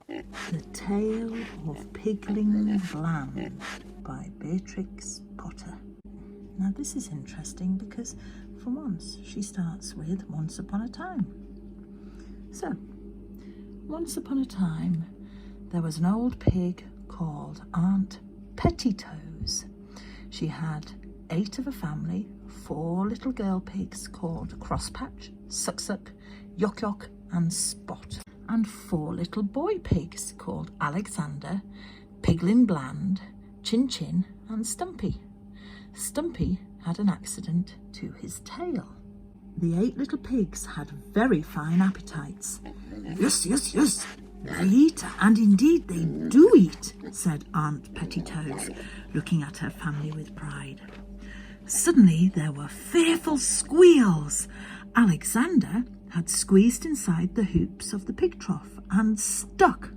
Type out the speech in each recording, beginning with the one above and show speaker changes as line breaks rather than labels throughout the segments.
The Tale of Pigling Bland by Beatrix Potter. Now this is interesting because for once she starts with once upon a time. So, once upon a time there was an old pig called Aunt Petitoes. She had 8 of a family, 4 little girl pigs called Crosspatch, Suck-Suck, Yock-Yock and Spot, and 4 little boy pigs called Alexander, Pigling Bland, Chin-Chin and Stumpy. Stumpy had an accident to his tail. The 8 little pigs had very fine appetites. Yes, yes, yes, they eat, and indeed they do eat, said Aunt Petitoes, looking at her family with pride. Suddenly there were fearful squeals. Alexander had squeezed inside the hoops of the pig trough and stuck.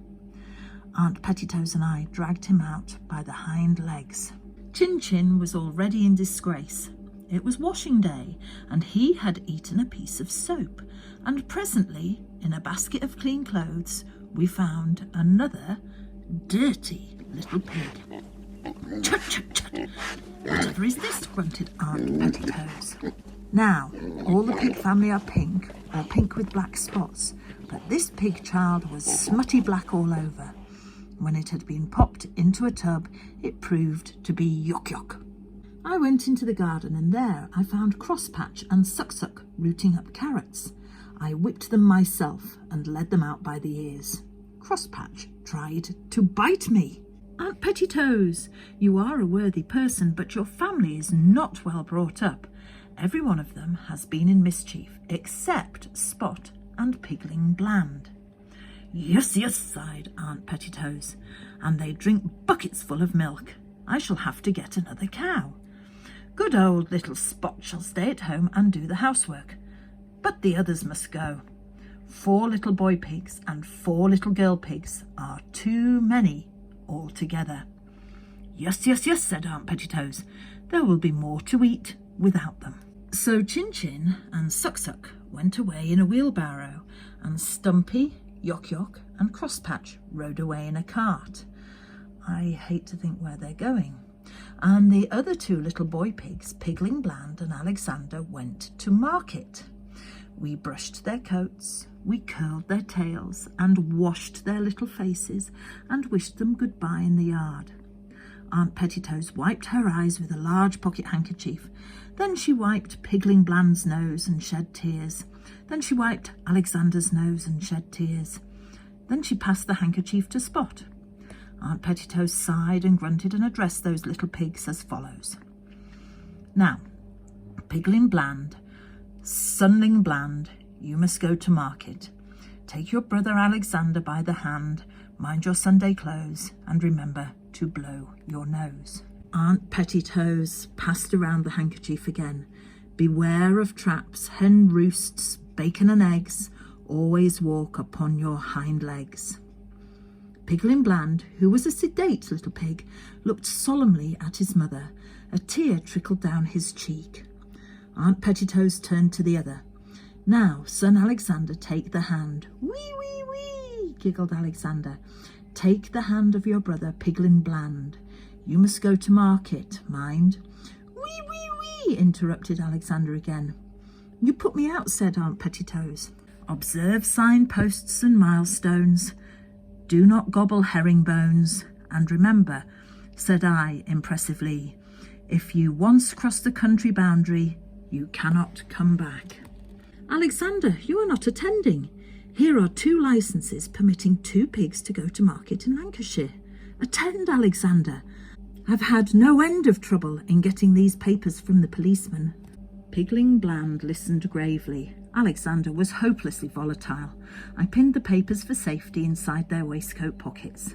Aunt Petitoes and I dragged him out by the hind legs. Chin-Chin was already in disgrace. It was washing day, and he had eaten a piece of soap, and presently, in a basket of clean clothes, we found another dirty little pig. Chut, chut, chut! Whatever is this? Grunted Aunt Petitoes. Now, all the pig family are pink, or pink with black spots, but this pig child was smutty black all over. When it had been popped into a tub, it proved to be Yock-Yock. I went into the garden, and there I found Crosspatch and Suck-Suck rooting up carrots. I whipped them myself and led them out by the ears. Crosspatch tried to bite me. Aunt Petitoes, you are a worthy person, but your family is not well brought up. Every one of them has been in mischief, except Spot and Pigling Bland. Yes, yes, sighed Aunt Petitoes, and they drink buckets full of milk. I shall have to get another cow. Good old little Spot shall stay at home and do the housework, but the others must go. 4 little boy pigs and 4 little girl pigs are too many altogether. Yes, yes, yes, said Aunt Petitoes. There will be more to eat without them. So Chin-Chin and Suck-Suck went away in a wheelbarrow, and Stumpy, Yock-Yock and Crosspatch rode away in a cart. I hate to think where they're going. And the other 2 little boy pigs, Pigling Bland and Alexander, went to market. We brushed their coats, we curled their tails and washed their little faces and wished them goodbye in the yard. Aunt Petitoes wiped her eyes with a large pocket handkerchief. Then she wiped Pigling Bland's nose and shed tears. Then she wiped Alexander's nose and shed tears. Then she passed the handkerchief to Spot. Aunt Petitoes sighed and grunted and addressed those little pigs as follows. Now, Pigling Bland, Sonling Bland, you must go to market. Take your brother Alexander by the hand, mind your Sunday clothes, and remember to blow your nose. Aunt Petitoes passed around the handkerchief again. Beware of traps, hen roosts, bacon and eggs. Always walk upon your hind legs. Pigling Bland, who was a sedate little pig, looked solemnly at his mother. A tear trickled down his cheek. Aunt Petitoes turned to the other. Now, son Alexander, take the hand. Wee, wee, wee, giggled Alexander. Take the hand of your brother Pigling Bland. You must go to market, mind. Wee, wee, wee, interrupted Alexander again. You put me out, said Aunt Petitoes. Observe signposts and milestones. Do not gobble herringbones. And remember, said I impressively, if you once cross the country boundary, you cannot come back. Alexander, you are not attending. Here are 2 licenses permitting 2 pigs to go to market in Lancashire. Attend, Alexander. I've had no end of trouble in getting these papers from the policeman. Pigling Bland listened gravely. Alexander was hopelessly volatile. I pinned the papers for safety inside their waistcoat pockets.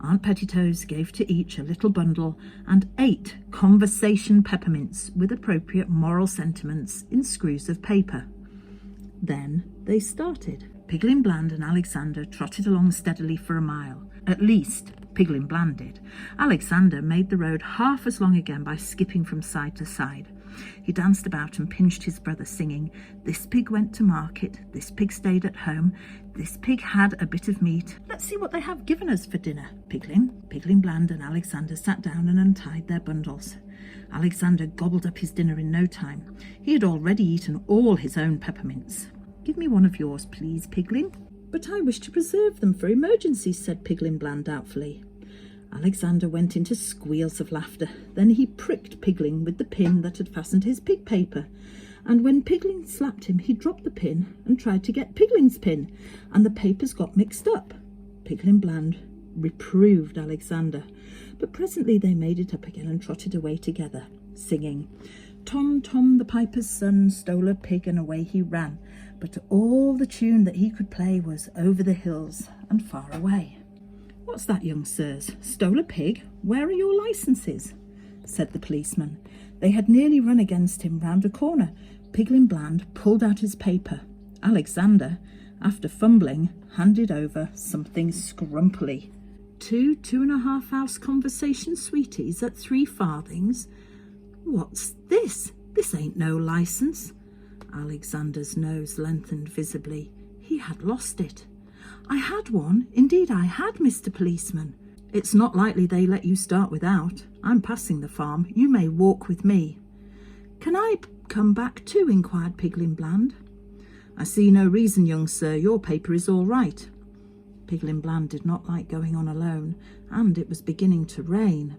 Aunt Petitoes gave to each a little bundle and 8 conversation peppermints with appropriate moral sentiments in screws of paper. Then they started. Pigling Bland and Alexander trotted along steadily for a mile. At least, Pigling Bland did. Alexander made the road half as long again by skipping from side to side. He danced about and pinched his brother, singing, "This pig went to market, this pig stayed at home, this pig had a bit of meat. Let's see what they have given us for dinner." Pigling Bland and Alexander sat down and untied their bundles. Alexander gobbled up his dinner in no time. He had already eaten all his own peppermints. "Give me one of yours, please, Pigling." "But I wish to preserve them for emergencies," said Pigling Bland doubtfully. Alexander went into squeals of laughter. Then he pricked Pigling with the pin that had fastened his pig paper. And when Pigling slapped him, he dropped the pin and tried to get Pigling's pin, and the papers got mixed up. Pigling Bland reproved Alexander, but presently they made it up again and trotted away together, singing, "Tom, Tom, the piper's son, stole a pig and away he ran, but all the tune that he could play was over the hills and far away." "What's that, young sirs? Stole a pig? Where are your licenses?" said the policeman. They had nearly run against him round a corner. Pigling Bland pulled out his paper. Alexander, after fumbling, handed over something scrumpily. 2.5 ounce conversation sweeties at 3 farthings. "What's this? This ain't no licence." Alexander's nose lengthened visibly. He had lost it. "I had one, indeed I had, Mr. Policeman." "It's not likely they let you start without. I'm passing the farm. You may walk with me." "Can I come back too?" inquired Pigling Bland. "I see no reason, young sir. Your paper is all right." Pigling Bland did not like going on alone, and it was beginning to rain.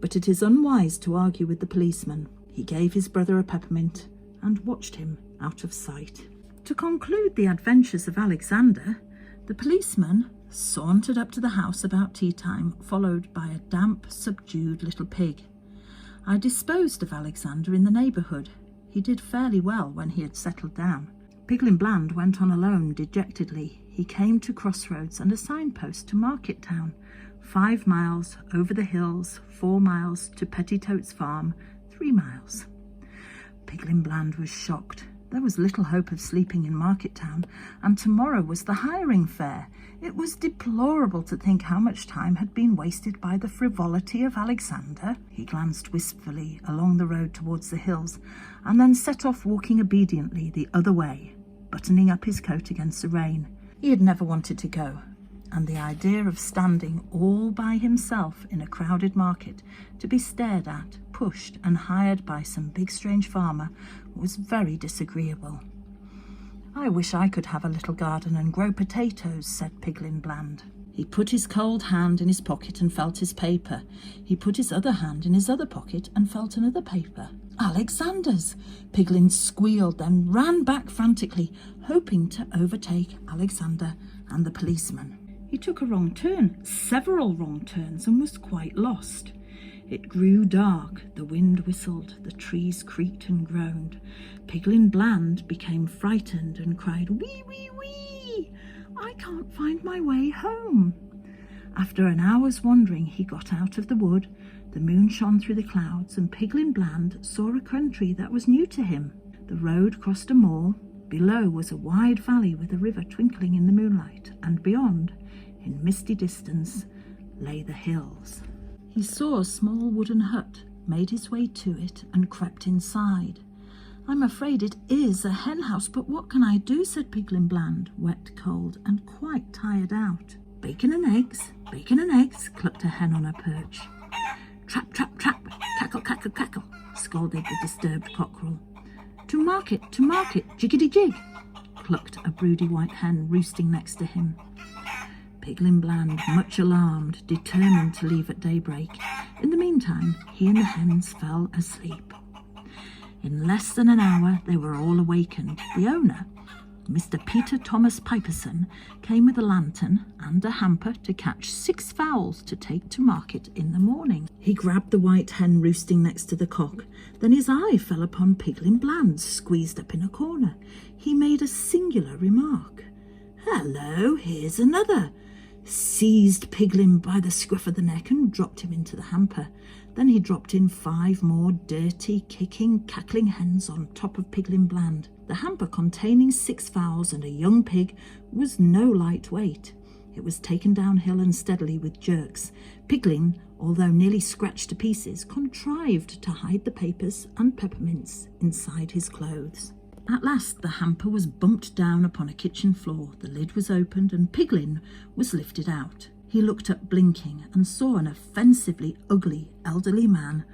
But it is unwise to argue with the policeman. He gave his brother a peppermint and watched him out of sight. To conclude the adventures of Alexander, the policeman sauntered up to the house about tea time, followed by a damp, subdued little pig. I disposed of Alexander in the neighbourhood. He did fairly well when he had settled down. Pigling Bland went on alone dejectedly. He came to crossroads and a signpost to Market Town. 5 miles over the hills, 4 miles to Petitoat's farm, 3 miles. Pigling Bland was shocked. There was little hope of sleeping in Market Town, and tomorrow was the hiring fair. It was deplorable to think how much time had been wasted by the frivolity of Alexander. He glanced wistfully along the road towards the hills, and then set off walking obediently the other way, buttoning up his coat against the rain. He had never wanted to go, and the idea of standing all by himself in a crowded market, to be stared at, pushed and hired by some big strange farmer, was very disagreeable. "I wish I could have a little garden and grow potatoes," said Pigling Bland. He put his cold hand in his pocket and felt his paper. He put his other hand in his other pocket and felt another paper. Alexander's! Pigling squealed, then ran back frantically, hoping to overtake Alexander and the policeman. He took a wrong turn, several wrong turns, and was quite lost. It grew dark, the wind whistled, the trees creaked and groaned. Pigling Bland became frightened and cried, "Wee, wee, wee! I can't find my way home." After an hour's wandering, he got out of the wood. The moon shone through the clouds, and Pigling Bland saw a country that was new to him. The road crossed a moor. Below was a wide valley with a river twinkling in the moonlight, and beyond, in misty distance, lay the hills. He saw a small wooden hut, made his way to it, and crept inside. "I'm afraid it is a hen house, but what can I do?" said Pigling Bland, wet, cold, and quite tired out. Bacon and eggs, clucked a hen on a perch. "Trap, trap, trap, cackle, cackle, cackle," scolded the disturbed cockerel. To market, jiggity-jig," clucked a broody white hen roosting next to him. Pigling Bland, much alarmed, determined to leave at daybreak. In the meantime, he and the hens fell asleep. In less than an hour, they were all awakened. The owner, Mr. Peter Thomas Piperson, came with a lantern and a hamper to catch 6 fowls to take to market in the morning. He grabbed the white hen roosting next to the cock. Then his eye fell upon Pigling Bland, squeezed up in a corner. He made a singular remark. "Hello, here's another," seized Pigling by the scruff of the neck and dropped him into the hamper. Then he dropped in 5 more dirty, kicking, cackling hens on top of Pigling Bland. The hamper, containing 6 fowls and a young pig, was no light weight. It was taken downhill unsteadily with jerks. Pigling, although nearly scratched to pieces, contrived to hide the papers and peppermints inside his clothes. At last the hamper was bumped down upon a kitchen floor, the lid was opened, and Pigling was lifted out. He looked up blinking and saw an offensively ugly elderly man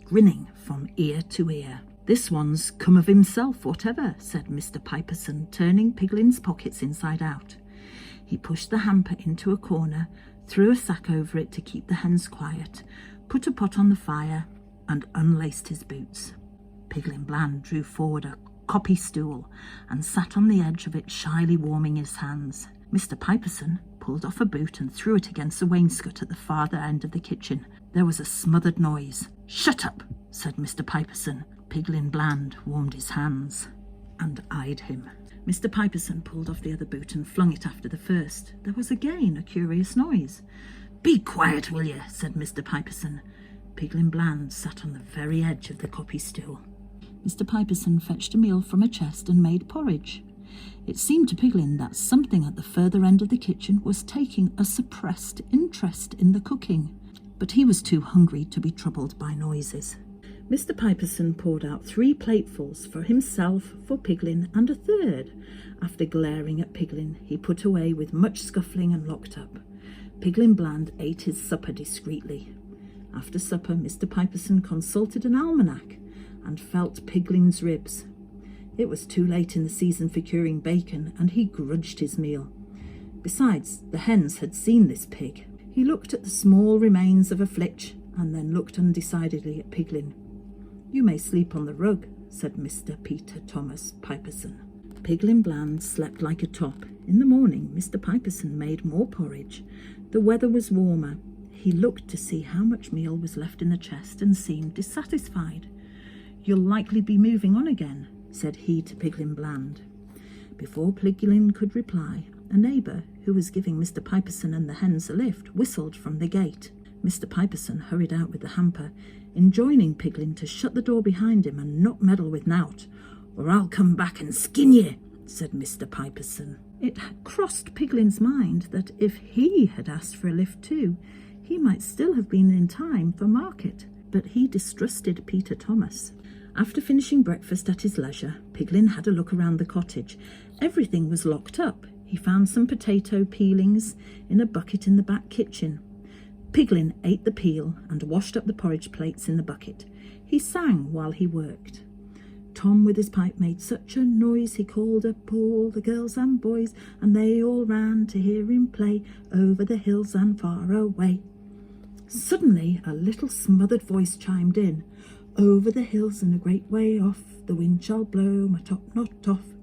grinning from ear to ear. "This one's come of himself, whatever," said Mr. Piperson, turning Pigling's pockets inside out. He pushed the hamper into a corner, threw a sack over it to keep the hens quiet, put a pot on the fire, and unlaced his boots. Pigling Bland drew forward a copy stool and sat on the edge of it, shyly warming his hands. Mr. Piperson pulled off a boot and threw it against the wainscot at the farther end of the kitchen. There was a smothered noise. "Shut up," said Mr. Piperson. Pigling Bland warmed his hands and eyed him. Mr. Piperson pulled off the other boot and flung it after the first. There was again a curious noise. "Be quiet, will you?" said Mr. Piperson. Pigling Bland sat on the very edge of the copy stool. Mr. Piperson fetched a meal from a chest and made porridge. It seemed to Pigling that something at the further end of the kitchen was taking a suppressed interest in the cooking, but he was too hungry to be troubled by noises. Mr. Piperson poured out 3 platefuls for himself, for Pigling, and a third. After glaring at Pigling, he put away with much scuffling and locked up. Pigling Bland ate his supper discreetly. After supper, Mr. Piperson consulted an almanac and felt Pigling's ribs. It was too late in the season for curing bacon, and he grudged his meal. Besides, the hens had seen this pig. He looked at the small remains of a flitch, and then looked undecidedly at Pigling. "You may sleep on the rug," said Mr. Peter Thomas Piperson. Pigling Bland slept like a top. In the morning, Mr. Piperson made more porridge. The weather was warmer. He looked to see how much meal was left in the chest and seemed dissatisfied. "You'll likely be moving on again," said he to Pigling Bland. Before Pigling could reply, a neighbour, who was giving Mr. Piperson and the hens a lift, whistled from the gate. Mr. Piperson hurried out with the hamper, enjoining Pigling to shut the door behind him and not meddle with nowt, "or I'll come back and skin ye," said Mr. Piperson. It had crossed Pigling's mind that if he had asked for a lift too, he might still have been in time for market, but he distrusted Peter Thomas. After finishing breakfast at his leisure, Pigling had a look around the cottage. Everything was locked up. He found some potato peelings in a bucket in the back kitchen. Pigling ate the peel and washed up the porridge plates in the bucket. He sang while he worked. Tom with his pipe made such a noise, he called up all the girls and boys, and they all ran to hear him play over the hills and far away. Suddenly a little smothered voice chimed in. "Over the hills and a great way off, the wind shall blow my top knot off."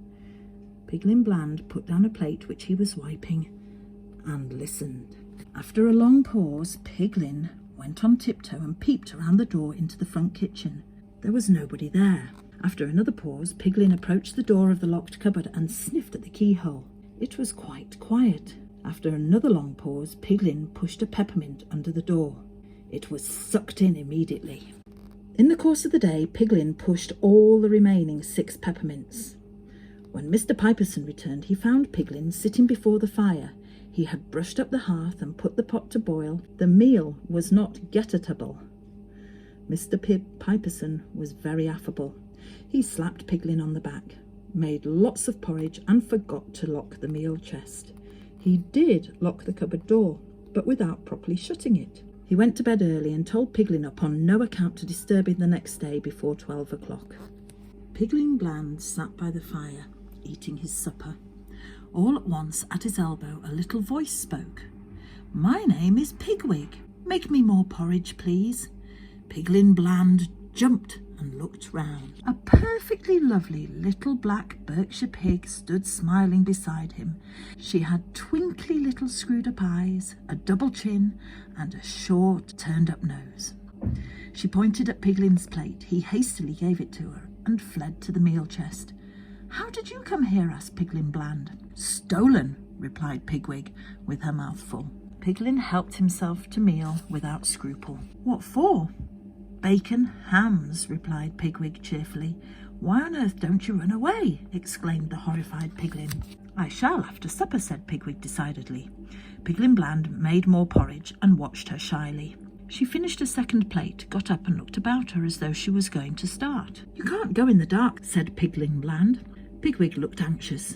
Pigling Bland put down a plate which he was wiping and listened. After a long pause, Pigling went on tiptoe and peeped around the door into the front kitchen. There was nobody there. After another pause, Pigling approached the door of the locked cupboard and sniffed at the keyhole. It was quite quiet. After another long pause, Pigling pushed a peppermint under the door. It was sucked in immediately. In the course of the day, Pigling pushed all the remaining 6 peppermints. When Mr. Piperson returned, he found Pigling sitting before the fire. He had brushed up the hearth and put the pot to boil. The meal was not getatable. Mr. Piperson was very affable. He slapped Pigling on the back, made lots of porridge, and forgot to lock the meal chest. He did lock the cupboard door, but without properly shutting it. He went to bed early and told Pigling upon no account to disturb him the next day before 12 o'clock. Pigling Bland sat by the fire, eating his supper. All at once, at his elbow, a little voice spoke. "My name is Pigwig. Make me more porridge, please." Pigling Bland jumped and looked round. A perfectly lovely little black Berkshire pig stood smiling beside him. She had twinkly little screwed-up eyes, a double chin, and a short, turned-up nose. She pointed at Pigling's plate. He hastily gave it to her and fled to the meal chest. "How did you come here?" asked Pigling Bland. "Stolen," replied Pigwig, with her mouth full. Pigling helped himself to meal without scruple. "What for?" "Bacon, hams," replied Pigwig cheerfully. "Why on earth don't you run away?" exclaimed the horrified Pigling. "I shall after supper," said Pigwig decidedly. Pigling Bland made more porridge and watched her shyly. She finished a second plate, got up and looked about her as though she was going to start. "You can't go in the dark," said Pigling Bland. Pigwig looked anxious.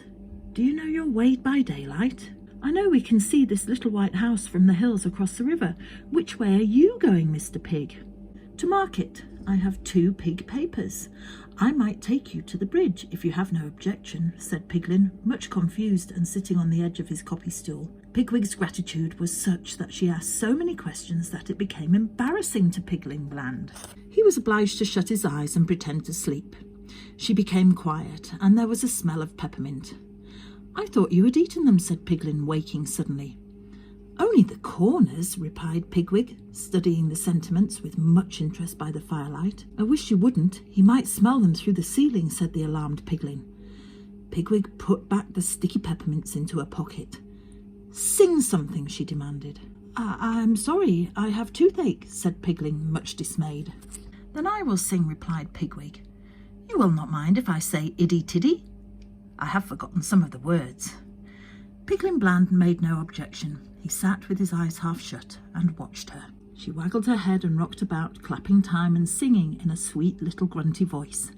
"Do you know your way by daylight?" "I know we can see this little white house from the hills across the river. Which way are you going, Mr. Pig?" "To market. I have 2 pig papers. I might take you to the bridge if you have no objection," said Piglin, much confused and sitting on the edge of his copy stool. Pigwig's gratitude was such that she asked so many questions that it became embarrassing to Pigling Bland. He was obliged to shut his eyes and pretend to sleep. She became quiet, and there was a smell of peppermint. "I thought you had eaten them," said Piglin, waking suddenly. "Only the corners," replied Pigwig, studying the sentiments with much interest by the firelight. "I wish you wouldn't. He might smell them through the ceiling," said the alarmed Piglin. Pigwig put back the sticky peppermints into her pocket. "Sing something," she demanded. I'm sorry, I have toothache," said Pigling, much dismayed. "Then I will sing," replied Pigwig. "You will not mind if I say iddy tiddy? I have forgotten some of the words." Pigling Bland made no objection. He sat with his eyes half shut and watched her. She waggled her head and rocked about, clapping time and singing in a sweet little grunty voice.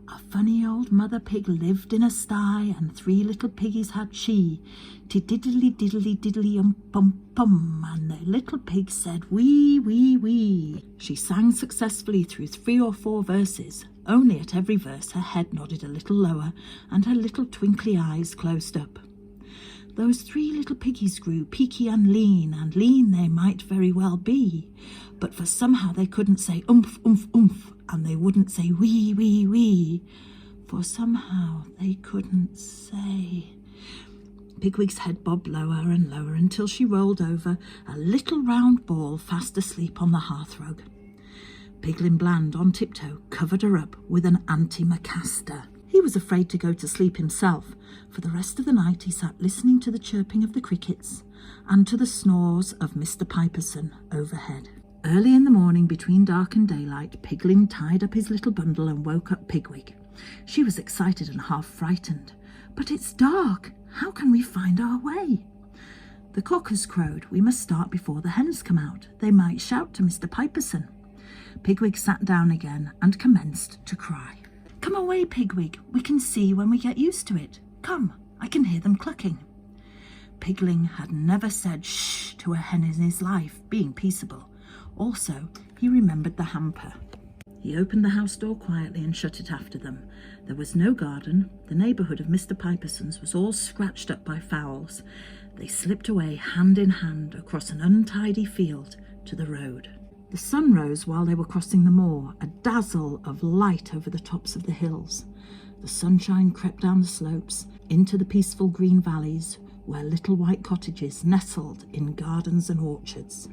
"A funny old mother pig lived in a sty, and 3 little piggies had she. Diddly diddly diddly pum pum, and the little pig said wee wee wee." She sang successfully through 3 or 4 verses. Only at every verse her head nodded a little lower and her little twinkly eyes closed up. "Those 3 little piggies grew peaky and lean they might very well be, but for somehow they couldn't say oomph, oomph, oomph, and they wouldn't say wee, wee, wee, for somehow they couldn't say." Pigwig's head bobbed lower and lower until she rolled over, a little round ball fast asleep on the hearthrug. Pigling Bland, on tiptoe, covered her up with an antimacaster. He was afraid to go to sleep himself. For the rest of the night he sat listening to the chirping of the crickets and to the snores of Mr. Piperson overhead. Early in the morning, between dark and daylight, Pigling tied up his little bundle and woke up Pigwig. She was excited and half frightened. "But it's dark. How can we find our way?" "The cock has crowed. We must start before the hens come out. They might shout to Mr. Piperson." Pigwig sat down again and commenced to cry. "Come away, Pigwig. We can see when we get used to it. Come, I can hear them clucking." Pigling had never said shh to a hen in his life, being peaceable. Also, he remembered the hamper. He opened the house door quietly and shut it after them. There was no garden. The neighbourhood of Mr. Piperson's was all scratched up by fowls. They slipped away hand in hand across an untidy field to the road. The sun rose while they were crossing the moor, a dazzle of light over the tops of the hills. The sunshine crept down the slopes into the peaceful green valleys where little white cottages nestled in gardens and orchards.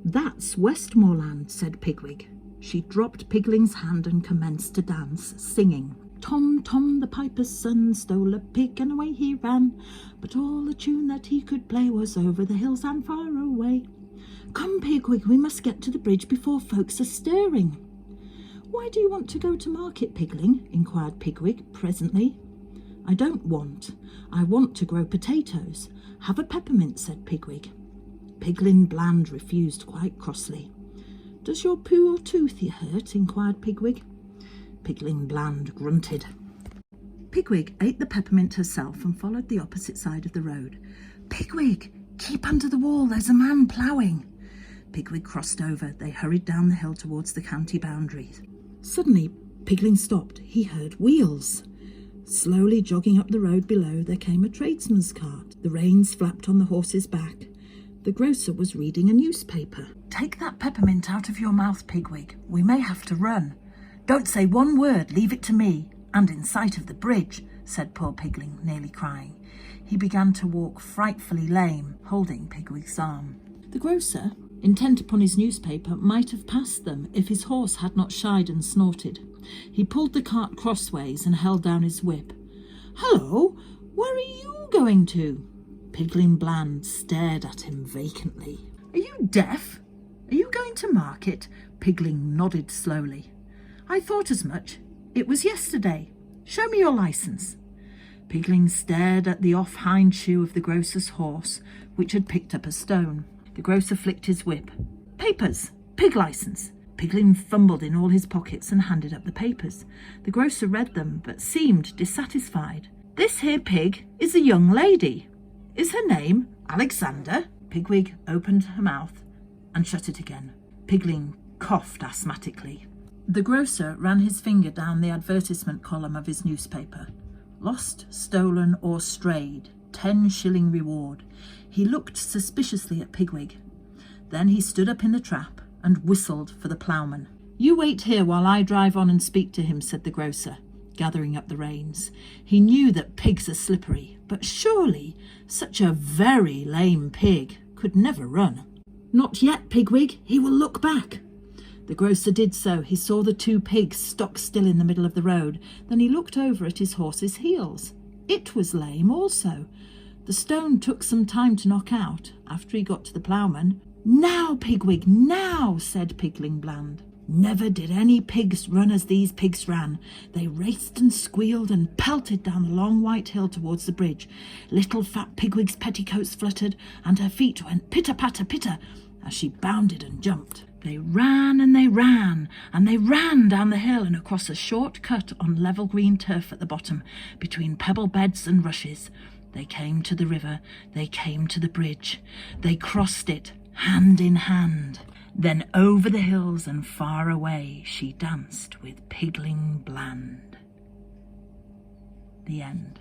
"That's Westmoreland," said Pigwig. She dropped Pigling's hand and commenced to dance, singing, "Tom, Tom, the piper's son, stole a pig and away he ran, but all the tune that he could play was over the hills and far away. Come, Pigwig, we must get to the bridge before folks are stirring." "Why do you want to go to market, Pigling?" inquired Pigwig presently. "I don't want. I want to grow potatoes. Have a peppermint," said Pigwig. Pigling Bland refused quite crossly. "Does your poor toothy hurt?" inquired Pigwig. Pigling Bland grunted. Pigwig ate the peppermint herself and followed the opposite side of the road. "Pigwig, keep under the wall, there's a man ploughing." Pigwig crossed over. They hurried down the hill towards the county boundaries. Suddenly, Pigling stopped. He heard wheels. Slowly jogging up the road below, there came a tradesman's cart. The reins flapped on the horse's back. The grocer was reading a newspaper. "Take that peppermint out of your mouth, Pigwig. We may have to run." "Don't say one word. Leave it to me. And in sight of the bridge," said poor Pigling, nearly crying. He began to walk frightfully lame, holding Pigwig's arm. The grocer, intent upon his newspaper, might have passed them if his horse had not shied and snorted. He pulled the cart crossways and held down his whip. "Hello, where are you going to?" Pigling Bland stared at him vacantly. "Are you deaf? Are you going to market?" Pigling nodded slowly. "I thought as much. It was yesterday. Show me your licence." Pigling stared at the off hind shoe of the grocer's horse, which had picked up a stone. The grocer flicked his whip. "Papers! Pig licence!" Pigling fumbled in all his pockets and handed up the papers. The grocer read them, but seemed dissatisfied. "This here pig is a young lady. Is her name Alexander?" Pigwig opened her mouth and shut it again. Pigling coughed asthmatically. The grocer ran his finger down the advertisement column of his newspaper. Lost, stolen or strayed, 10-shilling reward. He looked suspiciously at Pigwig. Then he stood up in the trap and whistled for the ploughman. "You wait here while I drive on and speak to him," said the grocer, gathering up the reins. He knew that pigs are slippery, but surely such a very lame pig could never run. "Not yet, Pigwig, he will look back." The grocer did so. He saw the two pigs stock still in the middle of the road. Then he looked over at his horse's heels. It was lame also. The stone took some time to knock out after he got to the ploughman. "Now, Pigwig, now," said Pigling bland. Never did any pigs run as these pigs ran. They raced and squealed and pelted down the long white hill towards the bridge. Little fat Pigwig's petticoats fluttered, and her feet went pitter-patter-pitter as she bounded and jumped. They ran and they ran, and they ran down the hill and across a short cut on level green turf at the bottom, between pebble beds and rushes. They came to the river, they came to the bridge. They crossed it, hand in hand. Then over the hills and far away she danced with Pigling bland. The end.